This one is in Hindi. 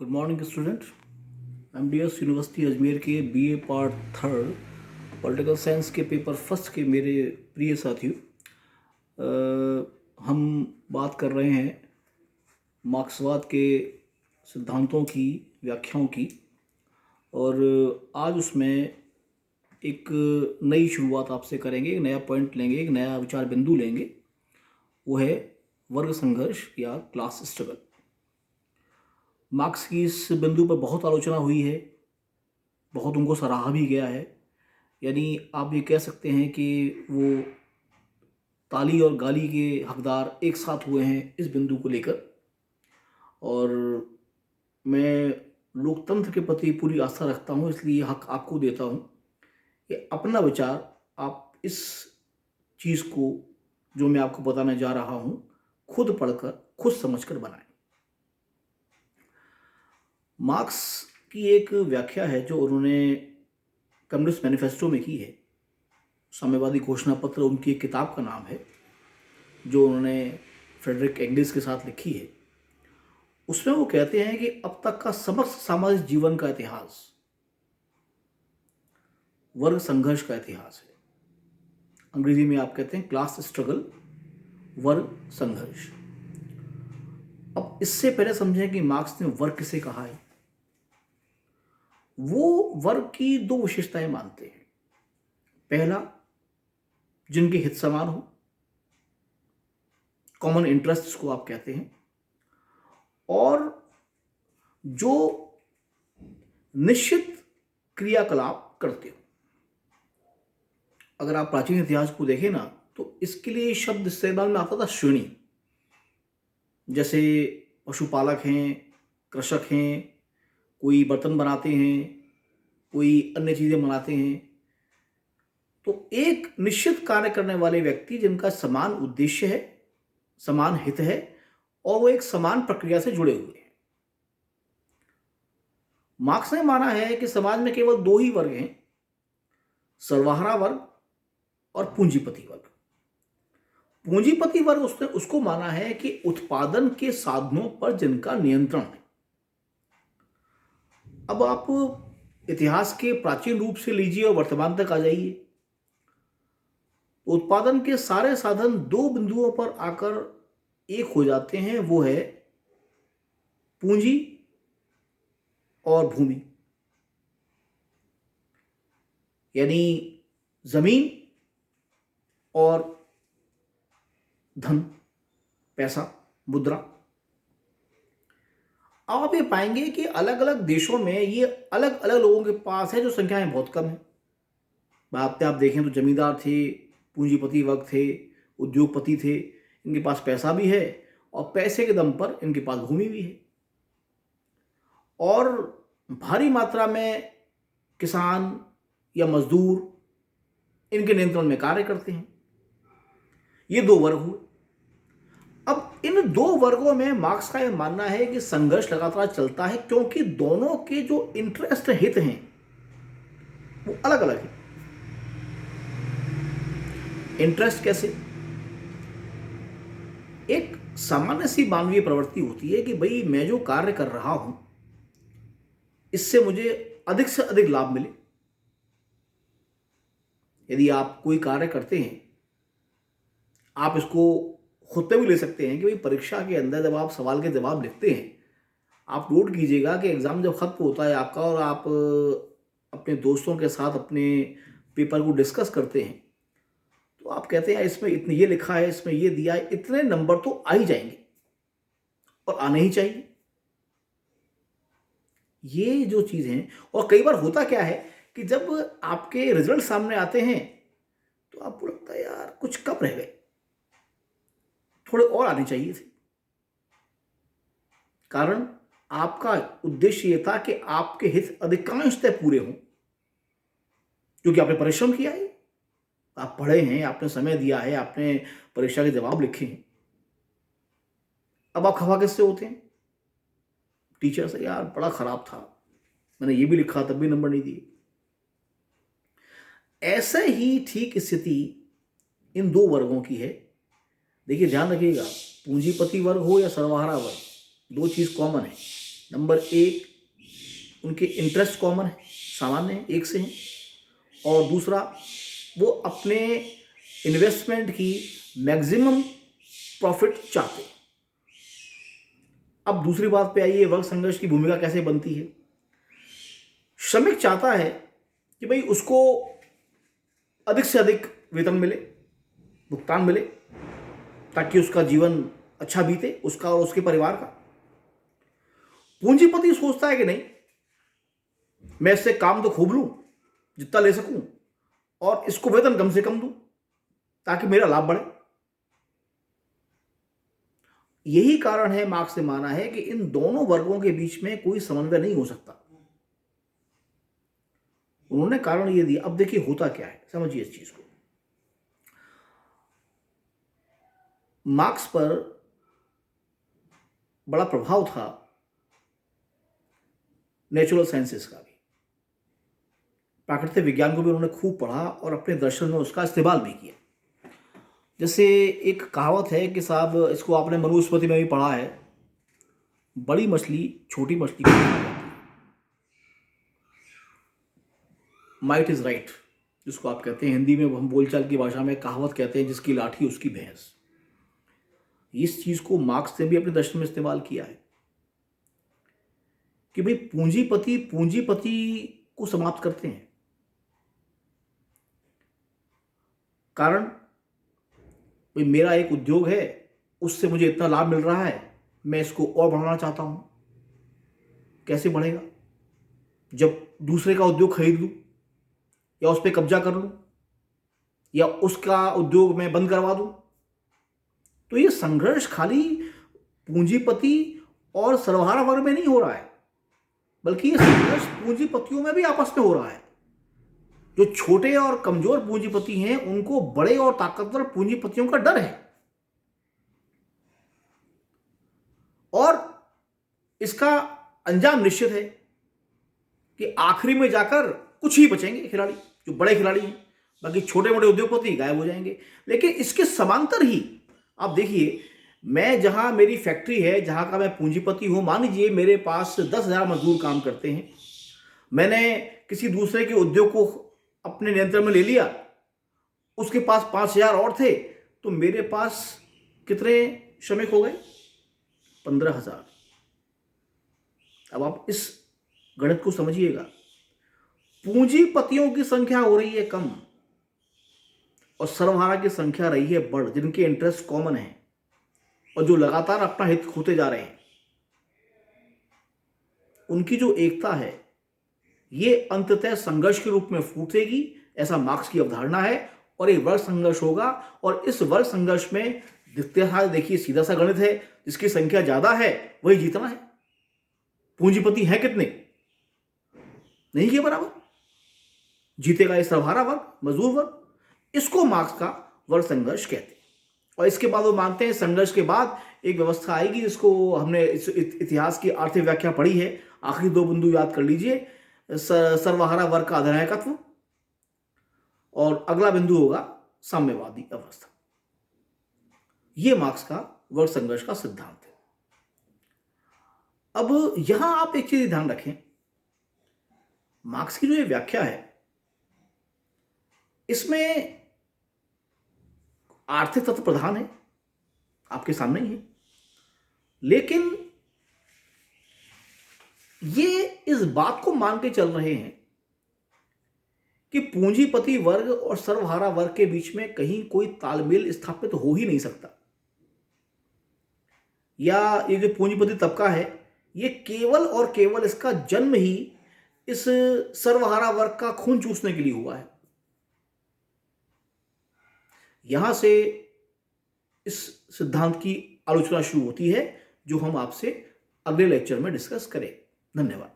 Good morning student. MDS university Ajmer के BA part third political science के पेपर फर्स्ट के मेरे प्रिय साथियों, हम बात कर रहे हैं मार्क्सवाद के सिद्धांतों की, व्याख्याओं की। और आज उसमें एक नई शुरुआत आपसे करेंगे, एक नया पॉइंट लेंगे, एक नया विचार बिंदु लेंगे। वो है वर्ग संघर्ष या क्लास स्ट्रगल। मार्क्स की इस बिंदु पर बहुत आलोचना हुई है, बहुत उनको सराहा भी गया है। यानी आप ये कह सकते हैं कि वो ताली और गाली के हकदार एक साथ हुए हैं इस बिंदु को लेकर। और मैं लोकतंत्र के प्रति पूरी आस्था रखता हूँ, इसलिए हक आपको देता हूँ कि अपना विचार आप इस चीज़ को जो मैं आपको बताने जा रहा हूँ खुद पढ़कर, खुद समझकर बनाएं। मार्क्स की एक व्याख्या है जो उन्होंने कम्युनिस्ट मैनिफेस्टो में की है। साम्यवादी घोषणा पत्र उनकी एक किताब का नाम है जो उन्होंने फ्रेडरिक एंगल्स के साथ लिखी है। उसमें वो कहते हैं कि अब तक का समस्त सामाजिक जीवन का इतिहास वर्ग संघर्ष का इतिहास है। अंग्रेजी में आप कहते हैं क्लास स्ट्रगल, वर्ग संघर्ष। अब इससे पहले समझें कि मार्क्स ने वर्ग किसे कहा है। वो वर्ग की दो विशेषताएं मानते हैं। पहला, जिनके हित समान हो, कॉमन इंटरेस्ट को आप कहते हैं, और जो निश्चित क्रियाकलाप करते हो। अगर आप प्राचीन इतिहास को देखें ना, तो इसके लिए शब्द इस्तेमाल में आता था श्रेणी। जैसे पशुपालक हैं, कृषक हैं, कोई बर्तन बनाते हैं, कोई अन्य चीज़ें बनाते हैं। तो एक निश्चित कार्य करने वाले व्यक्ति जिनका समान उद्देश्य है, समान हित है, और वो एक समान प्रक्रिया से जुड़े हुए हैं। मार्क्स ने माना है कि समाज में केवल दो ही वर्ग हैं, सर्वहारा वर्ग और पूंजीपति वर्ग। पूंजीपति वर्ग उसने उसको माना है कि उत्पादन के साधनों पर जिनका नियंत्रण है। अब आप इतिहास के प्राचीन रूप से लीजिए और वर्तमान तक आ जाइए। उत्पादन के सारे साधन दो बिंदुओं पर आकर एक हो जाते हैं, वो है पूंजी और भूमि। यानी जमीन और धन, पैसा, मुद्रा। अब आप ये पाएंगे कि अलग अलग देशों में ये अलग अलग लोगों के पास है, जो संख्याएं बहुत कम है। आप देखें तो जमींदार थे, पूंजीपति वर्ग थे, उद्योगपति थे। इनके पास पैसा भी है और पैसे के दम पर इनके पास भूमि भी है। और भारी मात्रा में किसान या मजदूर इनके नियंत्रण में कार्य करते हैं। ये दो वर्ग हुए। अब इन दो वर्गों में मार्क्स का यह मानना है कि संघर्ष लगातार चलता है, क्योंकि दोनों के जो इंटरेस्ट, हित हैं, वो अलग अलग हैं। इंटरेस्ट कैसे? एक सामान्य सी मानवीय प्रवृत्ति होती है कि भाई मैं जो कार्य कर रहा हूं इससे मुझे अधिक से अधिक लाभ मिले। यदि आप कोई कार्य करते हैं, आप इसको खुद पे भी ले सकते हैं कि भाई परीक्षा के अंदर जब आप सवाल के जवाब लिखते हैं, आप नोट कीजिएगा कि एग्जाम जब खत्म होता है आपका और आप अपने दोस्तों के साथ अपने पेपर को डिस्कस करते हैं, तो आप कहते हैं इसमें इतने ये लिखा है, इसमें ये दिया है, इतने नंबर तो आ ही जाएंगे और आने ही चाहिए। ये जो चीज़ है। और कई बार होता क्या है कि जब आपके रिजल्ट सामने आते हैं तो आपको लगता है यार कुछ कम रह गए, थोड़े और आने चाहिए थे। कारण आपका उद्देश्य ये था कि आपके हित अधिकांशतः पूरे हों, क्योंकि आपने परिश्रम किया है, आप पढ़े हैं, आपने समय दिया है, आपने परीक्षा के जवाब लिखे हैं। अब आप खफा किससे होते हैं? टीचर से, यार बड़ा खराब था, मैंने ये भी लिखा तब भी नंबर नहीं दिए। ऐसे ही ठीक स्थिति इन दो वर्गों की है। देखिए ध्यान रखिएगा, पूंजीपति वर्ग हो या सर्वहारा वर्ग, दो चीज कॉमन है। नंबर एक, उनके इंटरेस्ट कॉमन है, सामान्य है, एक से हैं। और दूसरा, वो अपने इन्वेस्टमेंट की मैक्सिमम प्रॉफिट चाहते हैं। अब दूसरी बात पे आइए, वर्ग संघर्ष की भूमिका कैसे बनती है। श्रमिक चाहता है कि भाई उसको अधिक से अधिक वेतन मिले, भुगतान मिले, ताकि उसका जीवन अच्छा बीते, उसका और उसके परिवार का। पूंजीपति सोचता है कि नहीं, मैं इससे काम तो खूब लूं, जितना ले सकूं, और इसको वेतन कम से कम दूं ताकि मेरा लाभ बढ़े। यही कारण है, मार्क्स ने माना है कि इन दोनों वर्गों के बीच में कोई समन्वय नहीं हो सकता। उन्होंने कारण ये दिया। अब देखिए होता क्या है, समझिए इस चीज को। मार्क्स पर बड़ा प्रभाव था नेचुरल साइंसेस का भी, प्राकृतिक विज्ञान को भी उन्होंने खूब पढ़ा और अपने दर्शन में उसका इस्तेमाल भी किया। जैसे एक कहावत है कि साहब, इसको आपने मनुस्मृति में भी पढ़ा है, बड़ी मछली छोटी मछली को खा जाती है। माइट इज राइट, जिसको आप कहते हैं हिंदी में, हम बोलचाल की भाषा में कहावत कहते हैं, जिसकी लाठी उसकी भैंस। इस चीज को मार्क्स ने भी अपने दर्शन में इस्तेमाल किया है कि भाई पूंजीपति पूंजीपति को समाप्त करते हैं। कारण भाई मेरा एक उद्योग है, उससे मुझे इतना लाभ मिल रहा है, मैं इसको और बढ़ाना चाहता हूं। कैसे बढ़ेगा? जब दूसरे का उद्योग खरीद लूं, या उस पर कब्जा कर लूं, या उसका उद्योग मैं बंद करवा दूं। तो ये संघर्ष खाली पूंजीपति और सर्वहारा वर्ग में नहीं हो रहा है, बल्कि ये संघर्ष पूंजीपतियों में भी आपस में हो रहा है। जो छोटे और कमजोर पूंजीपति हैं, उनको बड़े और ताकतवर पूंजीपतियों का डर है, और इसका अंजाम निश्चित है कि आखिरी में जाकर कुछ ही बचेंगे खिलाड़ी, जो बड़े खिलाड़ी हैं। बाकी छोटे मोटे उद्योगपति गायब हो जाएंगे। लेकिन इसके समांतर ही आप देखिए, मैं जहां मेरी फैक्ट्री है, जहां का मैं पूंजीपति हूं, मान लीजिए मेरे पास 10,000 मजदूर काम करते हैं, मैंने किसी दूसरे के उद्योग को अपने नियंत्रण में ले लिया, उसके पास 5,000 और थे, तो मेरे पास कितने श्रमिक हो गए? 15,000। अब आप इस गणित को समझिएगा। पूंजीपतियों की संख्या हो रही है कम, और सर्वहारा की संख्या रही है बढ़, जिनके इंटरेस्ट कॉमन है और जो लगातार अपना हित खोते जा रहे हैं। उनकी जो एकता है, ये अंततः संघर्ष के रूप में फूटेगी, ऐसा मार्क्स की अवधारणा है, और एक वर्ग संघर्ष होगा। और इस वर्ग संघर्ष में देखिए सीधा सा गणित है, जिसकी संख्या ज्यादा है वही जीतना है। पूंजीपति है कितने? नहीं के बराबर। जीतेगा ये सर्वहारा वर्ग, मजदूर वर्ग। इसको मार्क्स का वर्ग संघर्ष कहते हैं। और इसके बाद वो मानते हैं संघर्ष के बाद एक व्यवस्था आएगी, जिसको हमने इतिहास की आर्थिक व्याख्या पढ़ी है। आखिरी दो बिंदु याद कर लीजिए, सर्वहारा वर्ग का अधिनायकत्व, और अगला बिंदु होगा साम्यवादी अवस्था। ये मार्क्स का वर्ग संघर्ष का सिद्धांत है। अब यहां आप एक चीज ध्यान रखें, मार्क्स की जो ये व्याख्या है, इसमें आर्थिक तत्व प्रधान है, आपके सामने ही है, लेकिन ये इस बात को मान के चल रहे हैं कि पूंजीपति वर्ग और सर्वहारा वर्ग के बीच में कहीं कोई तालमेल स्थापित हो ही नहीं सकता, या ये जो पूंजीपति तबका है, ये केवल और केवल इसका जन्म ही इस सर्वहारा वर्ग का खून चूसने के लिए हुआ है। यहां से इस सिद्धांत की आलोचना शुरू होती है, जो हम आपसे अगले लेक्चर में डिस्कस करें। धन्यवाद।